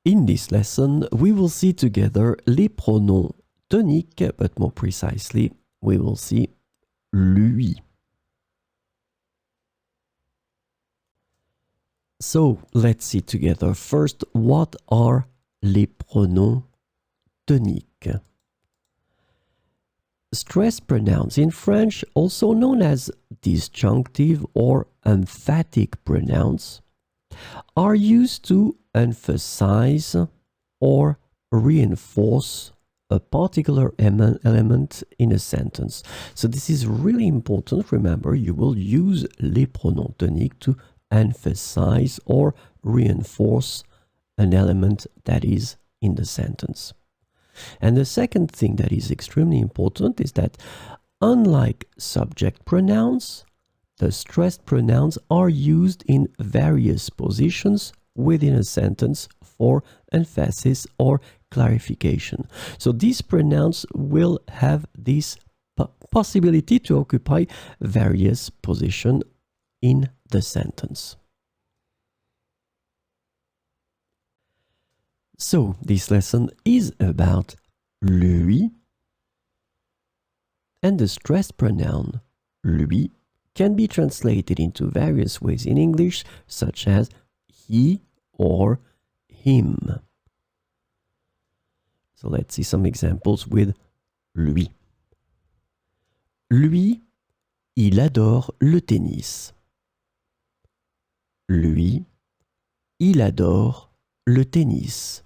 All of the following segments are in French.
In this lesson, we will see together les pronoms toniques, but more precisely, we will see lui. So, let's see together first what are les pronoms toniques. Stress pronouns in French, also known as disjunctive or emphatic pronouns, are used to emphasize or reinforce a particular element in a sentence. So this is really important. Remember, you will use les pronoms toniques to emphasize or reinforce an element that is in the sentence. And the second thing that is extremely important is that unlike subject pronouns, the stressed pronouns are used in various positions within a sentence for emphasis or clarification. So these pronouns will have this possibility to occupy various positions in the sentence. So this lesson is about lui, and the stressed pronoun lui can be translated into various ways in English, such as he or him. So let's see some examples with lui. Lui, il adore le tennis. Lui, il adore le tennis.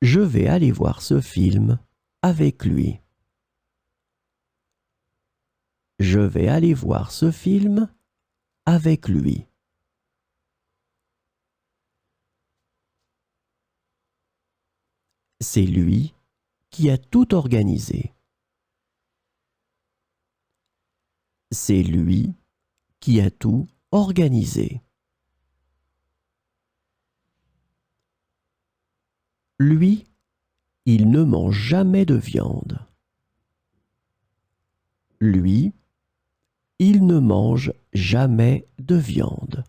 Je vais aller voir ce film avec lui. Je vais aller voir ce film avec lui. C'est lui qui a tout organisé. C'est lui qui a tout organisé. Lui, il ne mange jamais de viande. Lui, il ne mange jamais de viande.